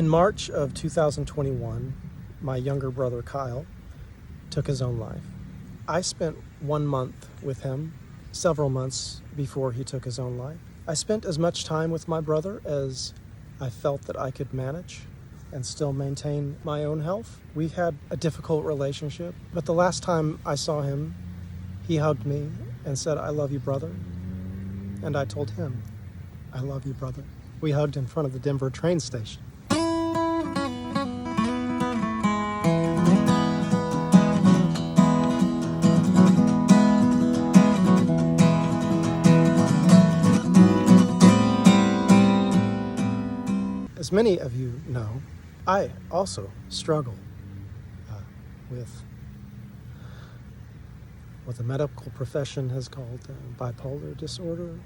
In March of 2021, my younger brother Kyle took his own life. I spent 1 month with him, several months before he took his own life. I spent as much time with my brother as I felt that I could manage and still maintain my own health. We had a difficult relationship, but the last time I saw him, he hugged me and said, "I love you, brother." And I told him, "I love you, brother." We hugged in front of the Denver train station. As many of you know, I also struggle with what the medical profession has called bipolar disorder,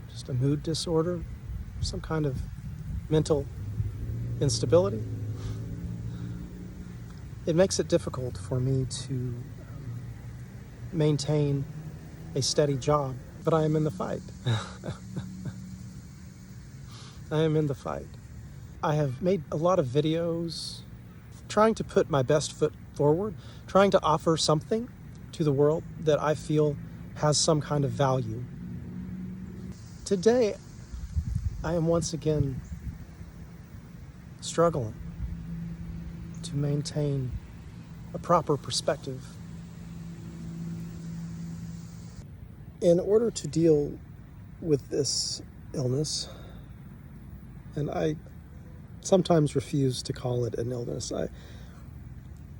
just a mood disorder, some kind of mental instability. It makes it difficult for me to maintain a steady job, but I am in the fight. I am in the fight. I have made a lot of videos trying to put my best foot forward, trying to offer something to the world that I feel has some kind of value. Today, I am once again struggling to maintain a proper perspective. In order to deal with this illness, and I sometimes refuse to call it an illness.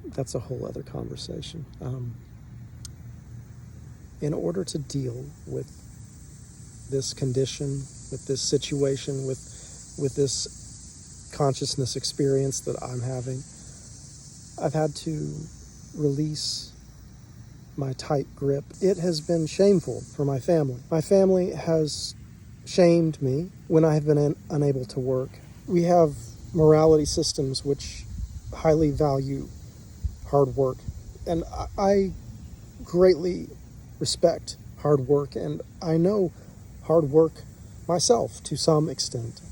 That's a whole other conversation. In order to deal with this condition, with this situation, with this consciousness experience that I'm having, I've had to release my tight grip. It has been shameful for my family. My family has shamed me when I have been unable to work. We have morality systems which highly value hard work, and I greatly respect hard work, and I know hard work myself to some extent.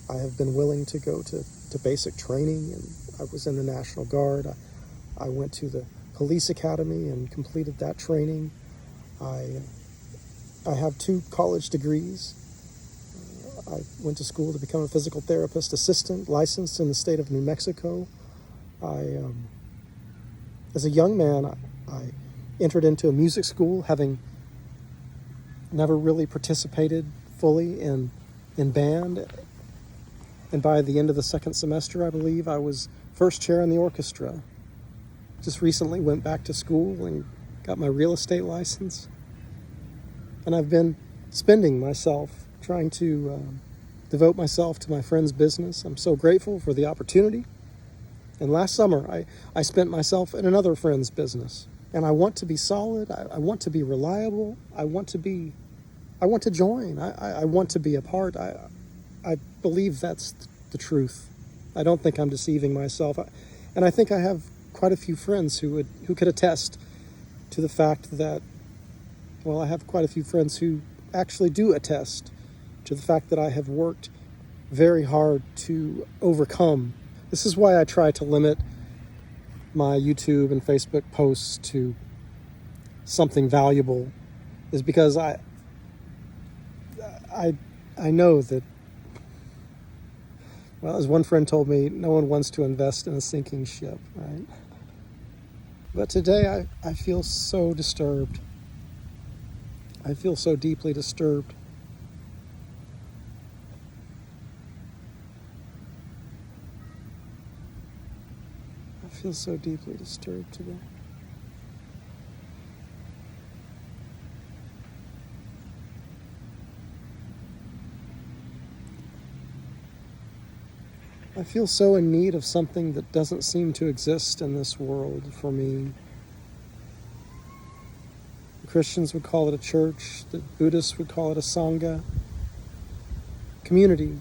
I have been willing to go to basic training, and I was in the National Guard. I went to the police academy and completed that training. I have 2 college degrees. I went to school to become a physical therapist assistant, licensed in the state of New Mexico. As a young man, I entered into a music school, having never really participated fully in band. And by the end of the second semester, I believe, I was first chair in the orchestra. Just recently went back to school and got my real estate license. And I've been spending myself trying to devote myself to my friend's business. I'm so grateful for the opportunity. And last summer, I spent myself in another friend's business. And I want to be solid. I want to be reliable. I want to join. I want to be a part. I believe that's the truth. I don't think I'm deceiving myself. And I think I have quite a few friends who could attest to the fact that, well, I have quite a few friends who actually do attest to the fact that I have worked very hard to overcome. This is why I try to limit my YouTube and Facebook posts to something valuable, is because I know that, well, as one friend told me, no one wants to invest in a sinking ship, right? But today I feel so disturbed. I feel so deeply disturbed. I feel so deeply disturbed today. I feel so in need of something that doesn't seem to exist in this world for me. The Christians would call it a church. The Buddhists would call it a sangha. Community.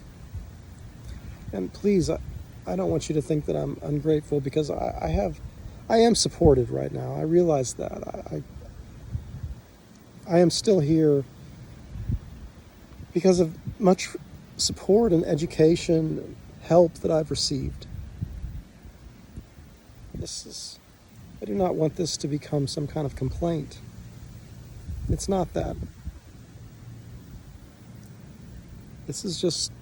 And please, I don't want you to think that I'm ungrateful, because I am supported right now. I realize that. I am still here because of much support and education help that I've received. I do not want this to become some kind of complaint. It's not that. This is just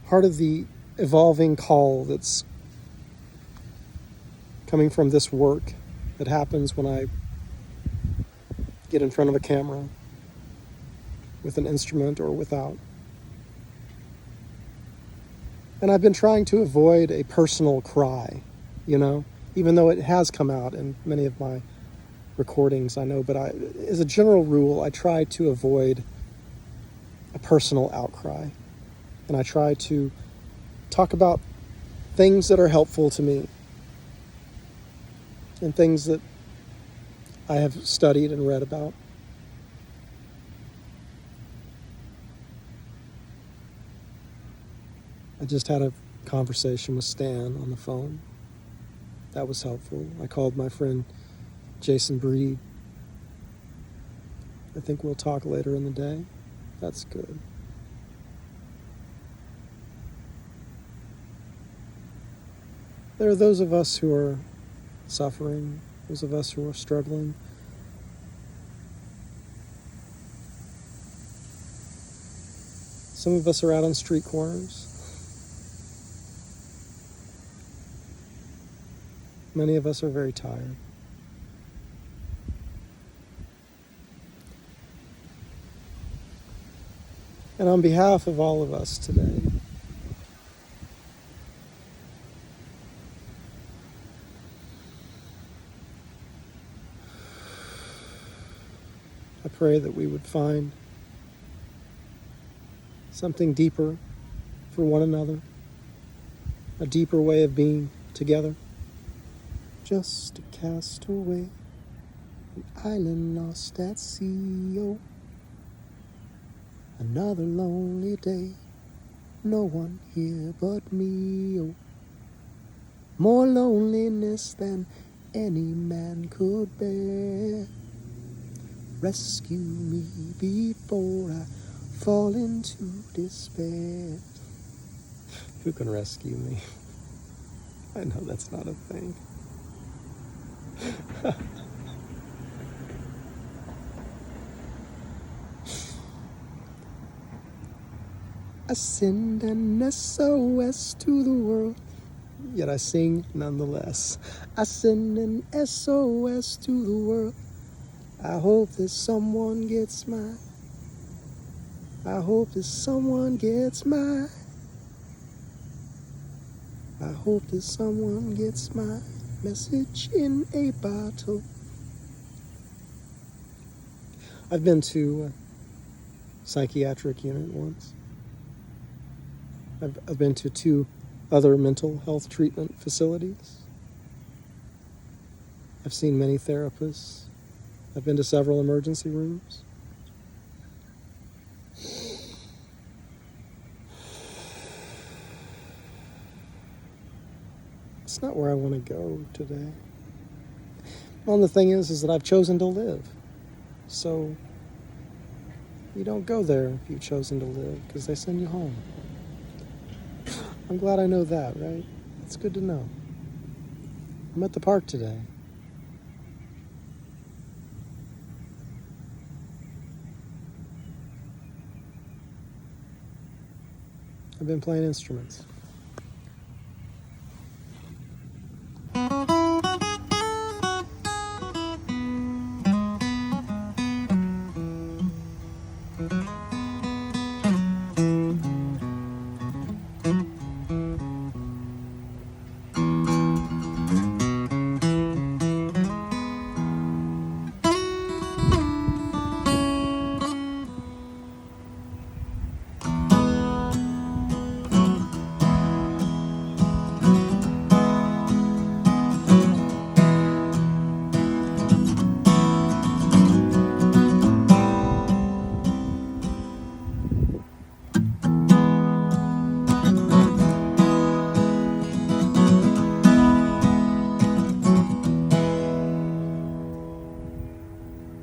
part of the evolving call that's coming from this work that happens when I get in front of a camera with an instrument or without. And I've been trying to avoid a personal cry, even though it has come out in many of my recordings, I know, but as a general rule, I try to avoid a personal outcry. And I try to talk about things that are helpful to me and things that I have studied and read about. I just had a conversation with Stan on the phone. That was helpful. I called my friend Jason Breed. I think we'll talk later in the day. That's good. There are those of us who are suffering, those of us who are struggling. Some of us are out on street corners. Many of us are very tired. And on behalf of all of us today, I pray that we would find something deeper for one another, a deeper way of being together. Just a castaway, an island lost at sea, oh, another lonely day, no one here but me, oh, more loneliness than any man could bear. Rescue me before I fall into despair. Who can rescue me? I know that's not a thing. I send an SOS to the world, yet I sing nonetheless. I send an SOS to the world. I hope that someone gets mine. I hope that someone gets mine. I hope that someone gets my message in a bottle. I've been to a psychiatric unit once. I've been to 2 other mental health treatment facilities. I've seen many therapists. I've been to several emergency rooms. It's not where I want to go today. Well, the thing is that I've chosen to live. So you don't go there if you've chosen to live, because they send you home. I'm glad I know that, right? It's good to know. I'm at the park today. I've been playing instruments.